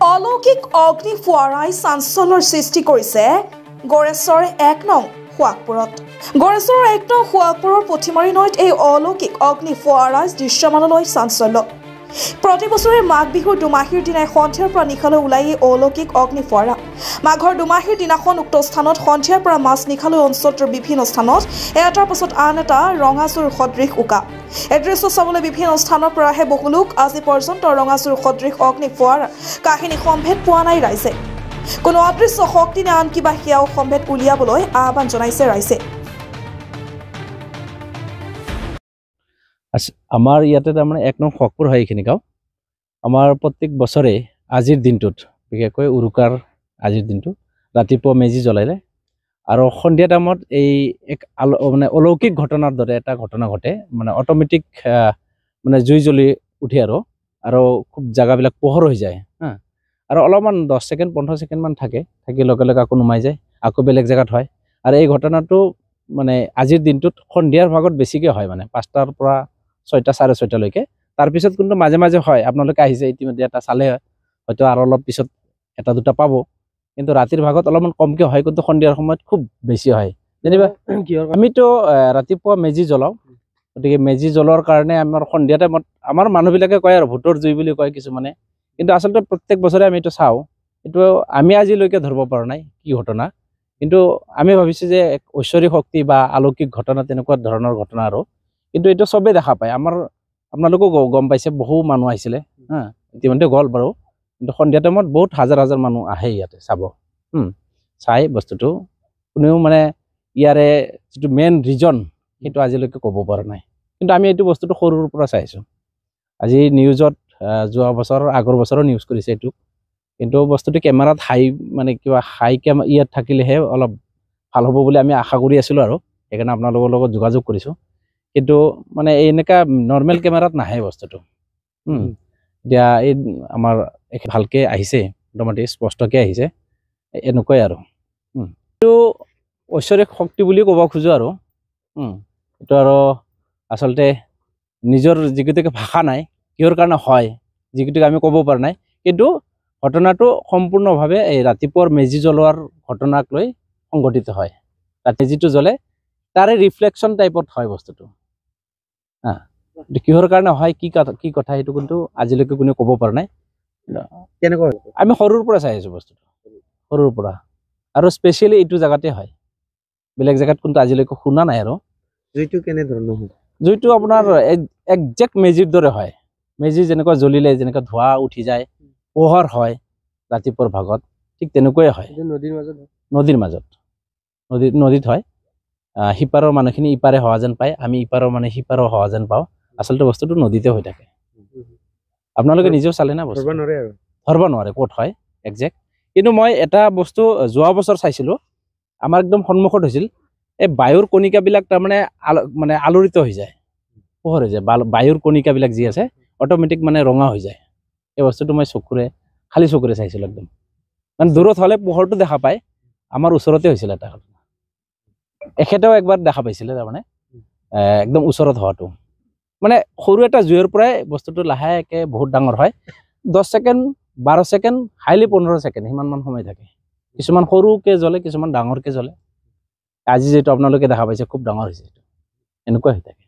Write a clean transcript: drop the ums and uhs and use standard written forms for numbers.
অলৌকিক অগ্নি ফুৱাৰাই চাঞ্চলৰ সৃষ্টি কৰিছে গড়েশ্বৰ ১ নং শুৱাকপুৰত। গড়েশ্বৰ ১ নং শুৱাকপুৰৰ পুথিমাৰী নৈত এই অলৌকিক অগ্নি ফুৱাৰাই দৃশ্যমানলৈ চাঞ্চল্য। প্ৰতি বছৰে মাঘ বিহুৰ দুমাহীৰ দিনাই সন্ধিয়াৰ পৰা নিশালৈ ওলাই এই অলৌকিক অগ্নি ফুৱাৰা। মাঘৰ দুমাহীৰ দিনাখন উক্ত স্থানত সন্ধিয়াৰ পৰা মাছ নিশালৈ অঞ্চলটোৰ বিভিন্ন স্থানত এটাৰ পাছত আন এটা ৰঙাচুৰ সদৃশ উকা। এই দৃশ্য চাবলৈ বিভিন্ন স্থানৰ পৰা আহে বহু লোক। আজি পৰ্যন্ত ৰঙাচুৰ সদৃশ অগ্নি ফুৱাৰা কাহিনী সম্ভেদ পোৱা নাই ৰাইজে। কোনো অদৃশ্য শক্তি নে আন কিবা সেয়াও সম্ভেদ উলিয়াবলৈ আহ্বান জনাইছে ৰাইজে। আমাৰ ইয়াতে তাৰমানে ১ নং শুৱাকপুৰ হয় এইখিনি গাঁও। আমাৰ প্ৰত্যেক বছৰে আজিৰ দিনটোত বিশেষকৈ উৰুকাৰ আজিৰ দিনটো ৰাতিপুৱা মেজি জ্বলাইলে আৰু সন্ধিয়া টাইমত এই এক মানে অলৌকিক ঘটনাৰ দৰে এটা ঘটনা ঘটে। মানে অট'মেটিক মানে জুই জ্বলি উঠে আৰু খুব জাগাবিলাক পোহৰ হৈ যায় আৰু অলপমান 10 ছেকেণ্ড 15 ছেকেণ্ডমান থাকি লগে লগে আকৌ নুমাই যায়, আকৌ বেলেগ জেগাত হয়। আৰু এই ঘটনাটো মানে আজিৰ দিনটোত সন্ধিয়াৰ ভাগত বেছিকৈ হয়, মানে 5টাৰ পৰা 6টা 6:30লৈকে। তাৰপিছত কিন্তু মাজে মাজে হয়, আপোনালোকে আহিছে ইতিমধ্যে এটা চালে হয়তো আৰু অলপ পিছত এটা দুটা পাব, কিন্তু ৰাতিৰ ভাগত অলপমান কমকৈ হয়, কিন্তু সন্ধিয়াৰ সময়ত খুব বেছি হয়। যেনিবা আমিতো ৰাতিপুৱা মেজি জ্বলাওঁ, গতিকে মেজি জ্বলোৱাৰ কাৰণে আমাৰ সন্ধিয়া টাইমত আমাৰ মানুহবিলাকে কয় আৰু ভোটৰ জুই বুলি কয় কিছুমানে, কিন্তু আচলতে প্ৰত্যেক বছৰে আমি এইটো চাওঁ। এইটো আমি আজিলৈকে ধৰিব পৰা নাই কি ঘটনা, কিন্তু আমি ভাবিছোঁ যে এক ঐশ্বৰিক শক্তি বা অলৌকিক ঘটনা, তেনেকুৱা ধৰণৰ ঘটনা আৰু। কিন্তু এইটো চবেই দেখা পায়, আপোনালোকেও গম পাইছে, বহু মানুহ আহিছিলে ইতিমধ্যে গ'ল বাৰু, কিন্তু সন্ধিয়া টাইমত বহুত হাজাৰ হাজাৰ মানুহ আহে ইয়াতে চাব। চাই বস্তুটো কোনেও মানে ইয়াৰে যিটো মেইন ৰিজন সেইটো আজিলৈকে ক'ব পৰা নাই, কিন্তু আমি এইটো বস্তুটো সৰুৰ পৰা চাইছোঁ। আজি নিউজত যোৱা বছৰ আগৰ বছৰো নিউজ কৰিছে এইটো, কিন্তু বস্তুটো কেমেৰাত মানে কিবা ইয়াত থাকিলেহে অলপ ভাল হ'ব বুলি আমি আশা কৰি আছিলোঁ আৰু সেইকাৰণে আপোনালোকৰ লগত যোগাযোগ কৰিছোঁ। কিন্তু মানে এনেকুৱা নৰ্মেল কেমেৰাত নাহে বস্তুটো। এতিয়া এই আমাৰ ভালকৈ আহিছে, মোটামুটি স্পষ্টকৈ আহিছে, এনেকুৱাই আৰু। এইটো ঐশ্বৰিক শক্তি বুলি ক'ব খোজোঁ আৰু। এইটো আৰু আচলতে নিজৰ যিকেইটাকে ভাষা নাই কিহৰ কাৰণে হয়, যিকেইটাকে আমি ক'ব পৰা নাই, কিন্তু ঘটনাটো সম্পূৰ্ণভাৱে এই ৰাতিপুৱাৰ মেজি জ্বলোৱাৰ ঘটনাক লৈ সংঘটিত হয়। ৰাতি যিটো জ্বলে তাৰে ৰিফ্লেকশ্যন টাইপত হয় বস্তুটো। কিহৰ কাৰণে হয়, কি কথা সেইটো কিন্তু আজিলৈকে কোনেও ক'ব পৰা নাই। কেনেকুৱা আমি সৰুৰ পৰা চাই আছোঁ বস্তুটো, সৰুৰ পৰা, আৰু স্পেচিয়েলি এইটো জেগাতে হয়, বেলেগ জেগাত কিন্তু আজিলৈকে শুনা নাই। আৰু জুইটো কেনেধৰণৰ হয়? জুইটো আপোনাৰ একজেক্ট মেজিৰ দৰে হয়। মেজি যেনেকুৱা জ্বলিলে যেনেকুৱা ধোঁৱা উঠি যায়, পোহৰ হয় ৰাতিপুৱাৰ ভাগত, ঠিক তেনেকুৱাই হয়। নদীৰ মাজত নদীত হয়। সিপাৰৰ মানুহখিনি ইপাৰে হোৱা যেন পায়, আমি ইপাৰৰ মানে সিপাৰৰ হোৱা যেন পাওঁ। আচলতে বস্তুটো নদীতে হৈ থাকে। আপোনালোকে নিজেও চালে না, বস্তু ধৰিব নোৱাৰে ক'ত হয় একজেক্ট। কিন্তু মই এটা বস্তু যোৱা বছৰ চাইছিলোঁ, আমাৰ একদম সন্মুখত হৈছিল। এই বায়ুৰ কণিকাবিলাক তাৰমানে মানে আলোড়িত হৈ যায়, পোহৰ হৈ যায়। বায়ুৰ কণিকাবিলাক যি আছে অট'মেটিক মানে ৰঙা হৈ যায়। এই বস্তুটো মই খালী চকুৰে চাইছিলোঁ একদম, মানে দূৰত হ'লে পোহৰটো দেখা পায়। আমাৰ ওচৰতে হৈছিল এটা ঘটনা, এখেতেও একবাৰ দেখা পাইছিলে, তাৰমানে একদম ওচৰত হোৱাটো। মানে সৰু এটা জুইৰ পৰাই বস্তুটো লাহেকৈ বহুত ডাঙৰ হয়। 10 ছেকেণ্ড 12 ছেকেণ্ড হাইলি 15 ছেকেণ্ড সিমানমান সময় থাকে। কিছুমান সৰুকৈ জ্বলে, কিছুমান ডাঙৰকৈ জ্বলে। আজি যিটো আপোনালোকে দেখা পাইছে খুব ডাঙৰ হৈছে, এইটো এনেকুৱা হৈ থাকে।